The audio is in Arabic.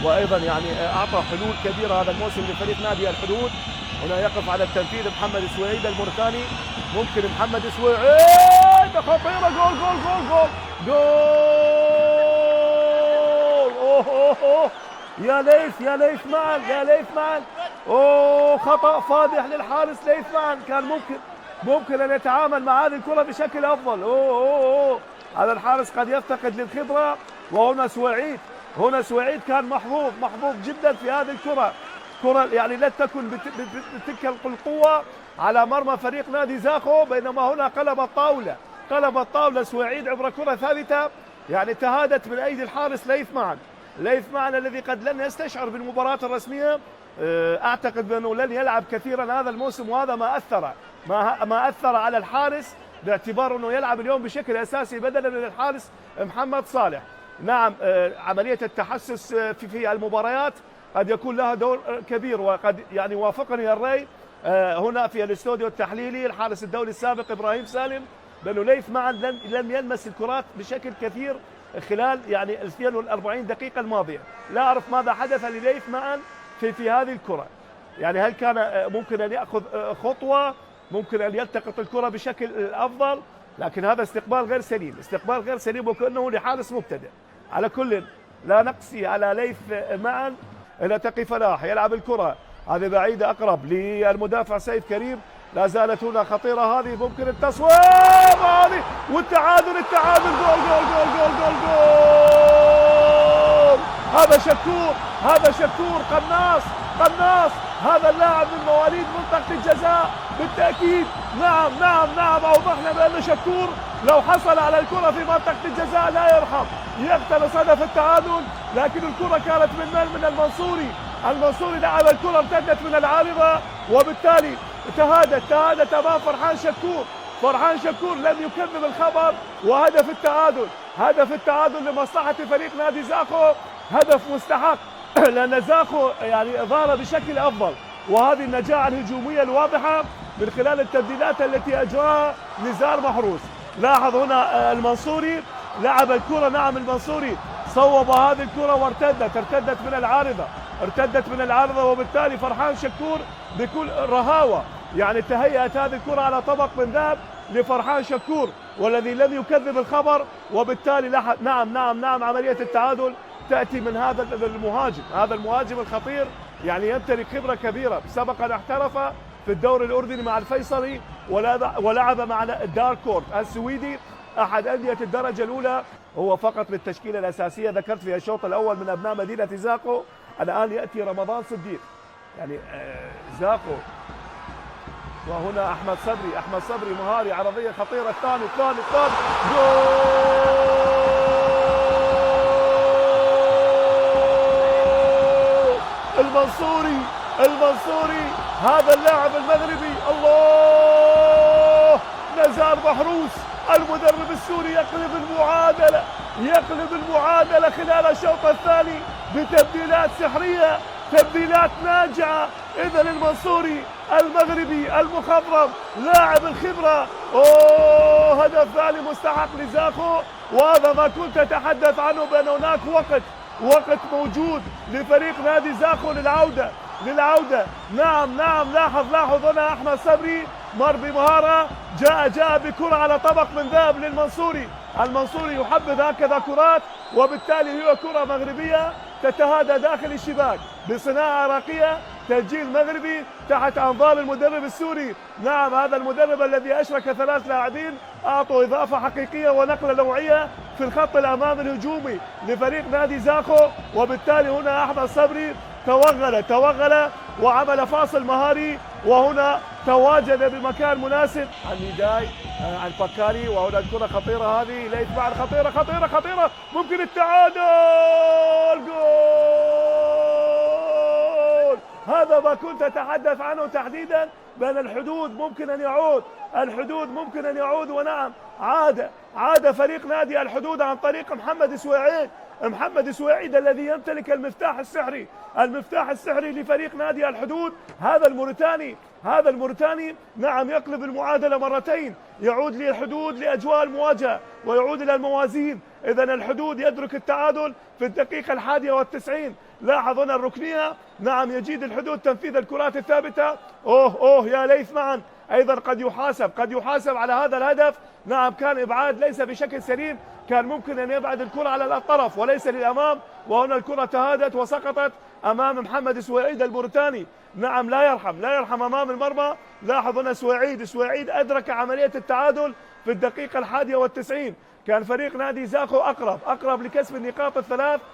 وايضا يعني اعطى حلول كبيره هذا الموسم لفريق نادي الحدود. هنا يقف على التنفيذ محمد سويعيد الموريتاني. ممكن محمد سويعيد خطيره، جول جول جول جول جول. اوه اوه اوه يا ليث، يا ليث معا، يا ليث معا. اوه خطأ فادح للحارس ليث معا. كان ممكن ان يتعامل مع هذه الكرة بشكل افضل. اوه هذا الحارس قد يفتقد للخبرة. وهنا سويعيد، هنا سويعيد كان محظوظ جدا في هذه الكرة. كرة يعني لا تكن بتلك القوة على مرمى فريق نادي زاخو، بينما هنا قلب الطاولة سويعيد عبر كرة ثابتة يعني تهادت من ايدي الحارس ليث معا الذي قد لن يستشعر بالمباراة الرسمية. اعتقد بانه لن يلعب كثيرا هذا الموسم، وهذا ما اثر على الحارس، باعتبار انه يلعب اليوم بشكل اساسي بدلا من الحارس محمد صالح. نعم عملية التحسس في المباريات قد يكون لها دور كبير، وقد يعني وافقني الرأي هنا في الاستوديو التحليلي الحارس الدولي السابق ابراهيم سالم بانه ليث معا لم يلمس الكرات بشكل كثير خلال يعني 42 دقيقة الماضية. لا أعرف ماذا حدث لليث معا في هذه الكرة. يعني هل كان ممكن أن يأخذ خطوة، ممكن أن يلتقط الكرة بشكل أفضل، لكن هذا استقبال غير سليم وكأنه لحارس مبتدئ. على كل لا نقسي على ليث معا. إلى تقي فلاح يلعب الكرة هذه بعيدة أقرب للمدافع سيف كريم. لا زالت هنا خطيرة هذه، ممكن التصويب هذه والتعادل. جول هذا شكور قناص. هذا اللاعب من مواليد منطقة الجزاء بالتأكيد. نعم أوضحنا بأن شكور لو حصل على الكرة في منطقة الجزاء لا يرحم، يقتنص هدف التعادل، لكن الكرة كانت من المنصوري لعب الكرة ارتدت من العارضة، وبالتالي تهادت امام فرحان شكور لم يكذب الخبر. وهدف التعادل لمصلحة فريق نادي زاخو، هدف مستحق لأن زاخو يعني ظهر بشكل أفضل. وهذه النجاعة الهجومية الواضحة من خلال التبديلات التي أجراها نزار محروس. لاحظ هنا المنصوري لعب الكرة. نعم المنصوري صوب هذه الكرة وارتدت من العارضة، وبالتالي فرحان شكور بكل رهاوة يعني تهيأت هذه الكرة على طبق من ذهب لفرحان شكور، والذي لم يكذب الخبر. وبالتالي نعم عملية التعادل تأتي من هذا المهاجم الخطير، يعني يمتلك خبرة كبيرة، سبق أن احترف في الدوري الأردني مع الفيصلي ولعب مع الدار كورت السويدي أحد أندية الدرجة الأولى. هو فقط بالتشكيلة الأساسية ذكرت في الشوط الأول من أبناء مدينة زاخو. الآن يأتي رمضان صديق يعني زاخو. وهنا أحمد صبري مهاري عرضية خطيرة. الثاني جول. المنصوري هذا اللاعب المغربي. الله، نزار محروس المدرب السوري يقلب المعادلة خلال الشوط الثاني بتبديلات سحرية، تبديلات ناجعة. إذا المنصوري المغربي المخضرم لاعب الخبرة. هدف ثاني مستحق لزاخو، وهذا ما كنت أتحدث عنه بأن هناك وقت موجود لفريق نادي زاخو للعودة. نعم لاحظ هنا أحمد صبري مر بمهارة، جاء بكرة على طبق من ذهب للمنصوري. المنصوري يحبذ هكذا كرات، وبالتالي هي كرة مغربية تتهادى داخل الشباك بصناعة عراقية، تسجيل مغربي تحت أنظار المدرب السوري. نعم هذا المدرب الذي أشرك 3 لاعبين أعطوا إضافة حقيقية ونقلة نوعية في الخط الأمامي الهجومي لفريق نادي زاخو. وبالتالي هنا أحمد صبري توغل وعمل فاصل مهاري، وهنا تواجد بمكان مناسب عن نداي عن بكالي. وهنا الكرة خطيرة هذه ليث معا، خطيرة ممكن التعادل. جول. هذا ما كنت أتحدث عنه تحديدا، بأن الحدود ممكن أن يعود. ونعم عاد فريق نادي الحدود عن طريق محمد سويعيد الذي يمتلك المفتاح السحري لفريق نادي الحدود. هذا الموريتاني نعم يقلب المعادلة مرتين يعود للحدود لأجواء المواجهة ويعود إلى الموازين. إذا الحدود يدرك التعادل في الدقيقة 91. لاحظ هنا الركنية، نعم يجيد الحدود تنفيذ الكرات الثابتة. أوه يا ليث معا، أيضا قد يحاسب على هذا الهدف. نعم كان إبعاد ليس بشكل سليم، كان ممكن أن يبعد الكرة على الطرف وليس للأمام، وهنا الكرة تهادت وسقطت أمام محمد سويعيد الموريتاني. نعم لا يرحم أمام المرمى. لاحظ هنا سويعيد أدرك عملية التعادل في الدقيقة 91. كان فريق نادي زاخو أقرب لكسب النقاط الثلاث